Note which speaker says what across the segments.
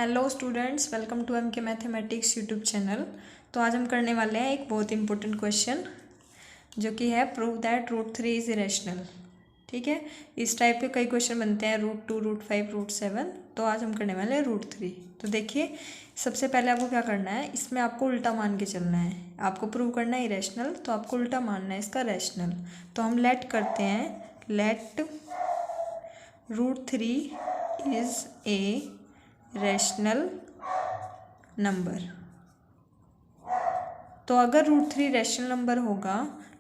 Speaker 1: Hello students, welcome to M K mathematics YouTube channel. तो आज हम करने वाले हैं एक बहुत इंपॉर्टेंट क्वेश्चन जो कि है प्रूव दैट √3 इज़ इरेशनल। ठीक है, इस टाइप के कई क्वेश्चन बनते हैं √2, √5, √7। तो आज हम करने वाले हैं √3। तो देखिए, सबसे पहले आपको क्या करना है, इसमें आपको उल्टा मान के चलना है। आपको प्रूव करना है इरेशनल, तो आपको उल्टा मानना है इसका रैशनल। तो हम लेट करते हैं, let √3 is a rational number. तो अगर √3 रैशनल नंबर होगा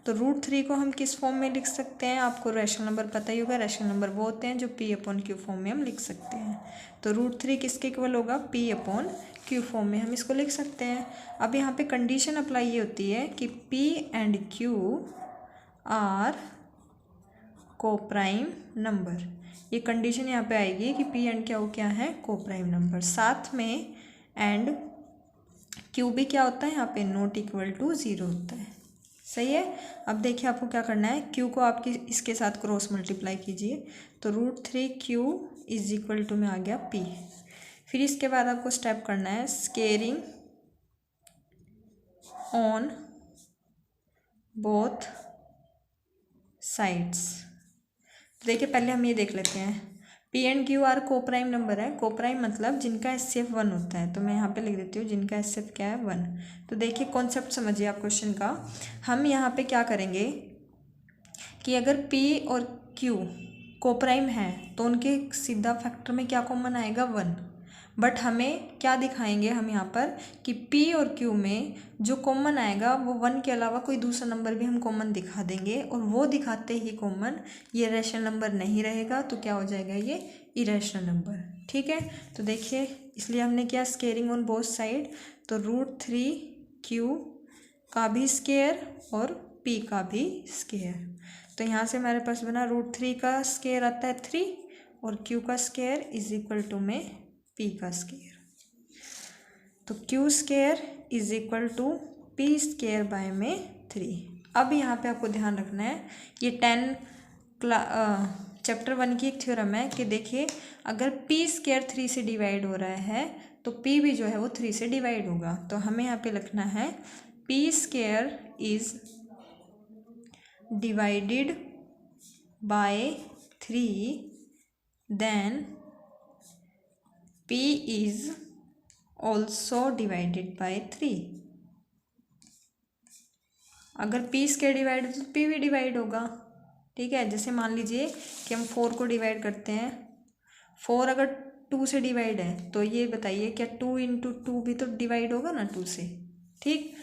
Speaker 1: तो √3 को हम किस फॉर्म में लिख सकते हैं। आपको रैशनल नंबर पता ही होगा, रैशनल नंबर वो होते हैं जो P/Q फॉर्म में हम लिख सकते हैं। तो √3 किसके इक्वल होगा, P/Q फॉर्म में हम इसको लिख सकते हैं। अब यहाँ पे कंडीशन अप्लाई ये होती है कि P and Q are coprime number. ये कंडीशन यहाँ पे आएगी कि P एंड Q क्या है, कोप्राइम नंबर। साथ में एंड Q भी क्या होता है यहाँ पे, नॉट इक्वल टू 0 होता है। सही है। अब देखिए आपको क्या करना है, Q को आपकी इसके साथ क्रॉस मल्टीप्लाई कीजिए। तो √3Q इज इक्वल टू में आ गया P। फिर इसके बाद आपको स्टेप करना है स्केयरिंग ऑन बोथ साइड्स। देखिए पहले हम ये देख लेते हैं, P and Q are coprime number है। कोप्राइम मतलब जिनका HCF 1 होता है। तो मैं यहाँ पे लिख देती हूँ जिनका HCF क्या है, 1। तो देखिए कॉन्सेप्ट समझिए आप क्वेश्चन का। हम यहाँ पे क्या करेंगे कि अगर P और Q कोप्राइम है तो उनके सीधा फैक्टर में क्या कॉमन आएगा, 1। बट हमें क्या दिखाएंगे हम यहाँ पर कि P और Q में जो कॉमन आएगा वो 1 के अलावा कोई दूसरा नंबर भी हम कॉमन दिखा देंगे। और वो दिखाते ही कॉमन ये रैशनल नंबर नहीं रहेगा, तो क्या हो जाएगा, ये इरेशनल नंबर। ठीक है। तो देखिए इसलिए हमने क्या, स्केयरिंग ऑन बोथ साइड। तो √3Q का भी स्केयर और P का भी स्केयर। तो यहाँ से हमारे पास बना √3 का स्केयर आता है 3 और Q का स्केयर इज इक्वल टू में P का स्केयर। तो Q square is equal to P square by में 3। अब यहाँ पे आपको ध्यान रखना है, ये चैप्टर 1 की एक थ्योरम है कि देखिए अगर P स्केयर 3 से डिवाइड हो रहा है तो P भी जो है वो 3 से डिवाइड होगा। तो हमें यहाँ पे लिखना है P square is divided by 3 then P is also divided by 3। अगर P स्केयर डिवाइड हो तो P भी डिवाइड होगा। ठीक है, जैसे मान लीजिए कि हम 4 को डिवाइड करते हैं। 4 अगर 2 से डिवाइड है तो ये बताइए क्या 2 × 2 भी तो डिवाइड होगा ना 2 से। ठीक,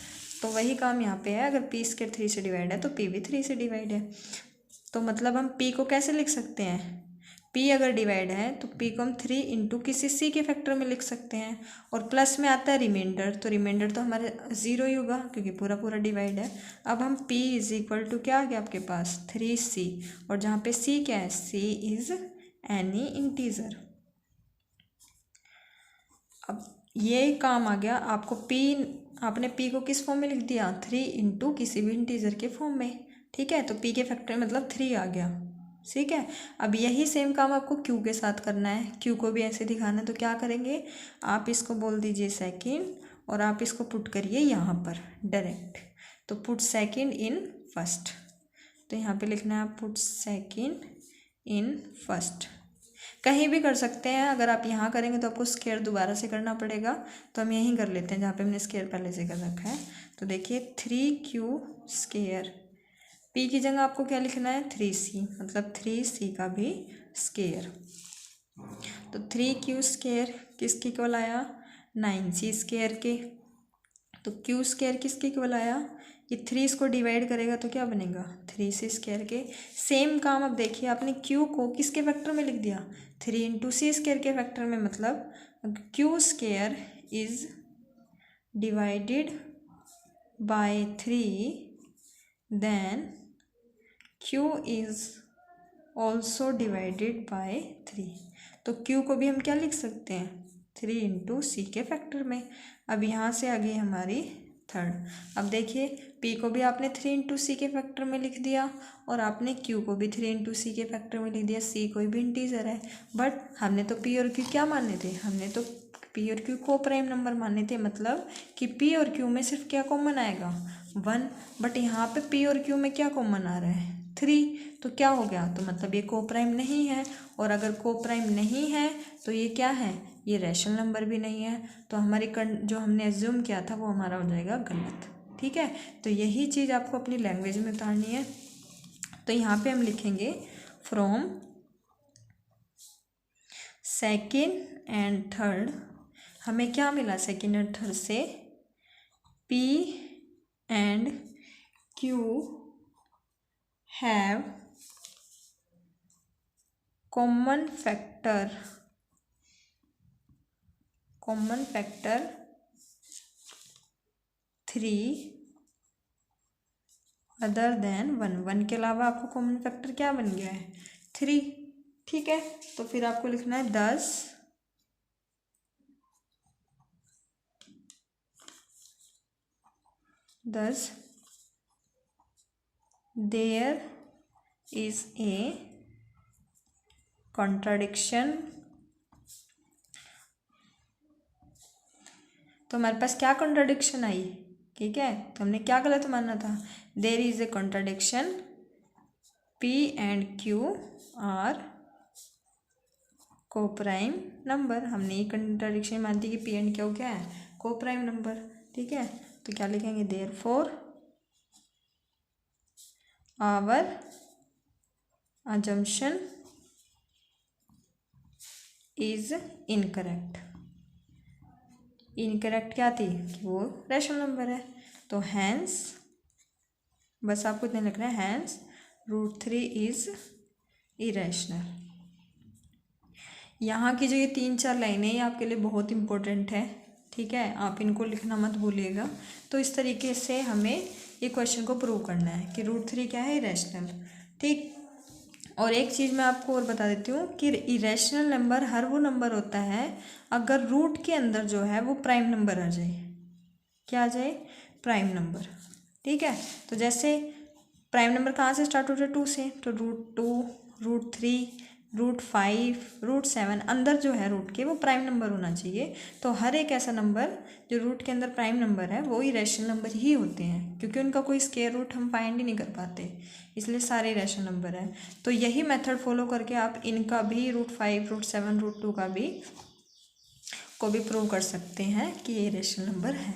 Speaker 1: तो वही काम यहाँ पे है, अगर P स्केयर 3 से डिवाइड है तो P भी 3 से डिवाइड है। तो मतलब हम P को कैसे लिख सकते हैं, P अगर डिवाइड है तो P को हम 3 × किसी C के फैक्टर में लिख सकते हैं। और प्लस में आता है रिमाइंडर, तो रिमाइंडर तो हमारे 0 ही होगा क्योंकि पूरा पूरा डिवाइड है। अब हम P इज इक्वल टू क्या आ गया आपके पास, 3C। और जहाँ पे C क्या है, C इज एनी इंटीजर। अब ये काम आ गया, आपने P को किस फॉर्म में लिख दिया, 3 × किसी भी इंटीजर के फॉर्म में। ठीक है, तो P के फैक्टर मतलब 3 आ गया। ठीक है, अब यही सेम काम आपको Q के साथ करना है। Q को भी ऐसे दिखाना है, तो क्या करेंगे, आप इसको बोल दीजिए सेकंड और आप इसको पुट करिए यहाँ पर डायरेक्ट। तो पुट सेकंड इन फर्स्ट। तो यहाँ पे लिखना है आप पुट सेकंड इन फर्स्ट। कहीं भी कर सकते हैं, अगर आप यहाँ करेंगे तो आपको स्केयर दोबारा से करना पड़ेगा। तो हम यहीं कर लेते हैं जहाँ पे हमने स्केयर पहले से कर रखा है। तो देखिए 3Q स्केयर, P की जगह आपको क्या लिखना है, 3C, मतलब 3C का भी स्केयर। तो 3Q स्केयर किसके इक्वल आया, 9C स्केयर के। तो Q स्केयर किसके इक्वल आया, ये 3 इसको डिवाइड करेगा तो क्या बनेगा, 3C स्केयर के। सेम काम अब देखिए, आपने Q को किसके फैक्टर में लिख दिया, 3 × C स्केयर के फैक्टर में। मतलब Q square is divided by 3 then Q is also divided by 3। तो Q को भी हम क्या लिख सकते हैं, 3 × C के फैक्टर में। अब यहाँ से आ गई हमारी 3rd। अब देखिए p को भी आपने 3 इंटू सी के फैक्टर में लिख दिया और आपने q को भी 3 इंटू सी के फैक्टर में लिख दिया। c कोई भी इंटीजर है, बट हमने तो p और q क्या माने थे, हमने तो p और q को प्राइम नंबर माने थे, मतलब कि p और q में सिर्फ क्या कॉमन आएगा 1, बट यहाँ पे p और q में क्या कॉमन आ रहा है 3, तो क्या हो गया, तो मतलब ये को प्राइम नहीं है, और अगर को प्राइम नहीं है तो ये क्या है, ये रैशनल नंबर भी नहीं है, तो हमारी जो हमने एज्यूम किया था वो हमारा हो जाएगा गलत। ठीक है, तो यही चीज़ आपको अपनी लैंग्वेज में उतारनी है। तो यहाँ पे हम लिखेंगे फ्रॉम सेकेंड एंड थर्ड, हमें क्या मिला सेकेंड एंड थर्ड से, P and Q have common factor 3 other than 1 के अलावा आपको कॉमन फैक्टर क्या बन गया है 3। ठीक है, तो फिर आपको लिखना है 10 देयर इज ए कॉन्ट्राडिक्शन, तो हमारे पास क्या कॉन्ट्राडिक्शन आई, ठीक है, तो हमने क्या गलत माना था, there is a contradiction P and Q are coprime number, हमने ये कॉन्ट्राडिक्शन मानती कि P एंड Q क्या है, को प्राइम नंबर। ठीक है, तो क्या लिखेंगे, therefore our assumption is incorrect. Incorrect क्या थी कि वो रैशनल नंबर है, तो हैंस, बस आपको इतना लिखना है, हैंस √3 इज इरेशनल। यहाँ की जो ये 3-4 लाइनें ये आपके लिए बहुत इंपॉर्टेंट है। ठीक है, आप इनको लिखना मत भूलिएगा। तो इस तरीके से हमें ये क्वेश्चन को प्रूव करना है कि √3 क्या है, इरेशनल। ठीक, और एक चीज़ मैं आपको और बता देती हूँ कि इरेशनल नंबर हर वो नंबर होता है अगर रूट के अंदर जो है वो प्राइम नंबर आ जाए। क्या आ जाए, प्राइम नंबर। ठीक है, तो जैसे प्राइम नंबर कहाँ से स्टार्ट होता है, 2 से, तो √2, √3, √5, √7 अंदर जो है रूट के वो प्राइम नंबर होना चाहिए। तो हर एक ऐसा नंबर जो रूट के अंदर प्राइम नंबर है वो इरेशनल नंबर ही होते हैं, क्योंकि उनका कोई स्क्वायर रूट हम फाइंड ही नहीं कर पाते, इसलिए सारे इरेशनल नंबर हैं। तो यही मेथड फॉलो करके आप इनका भी √5, √7, √2 का भी प्रूव कर सकते हैं कि ये इरेशनल नंबर है।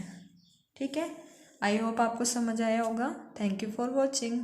Speaker 1: ठीक है, आई होप आपको समझ आया होगा। Thank you for watching.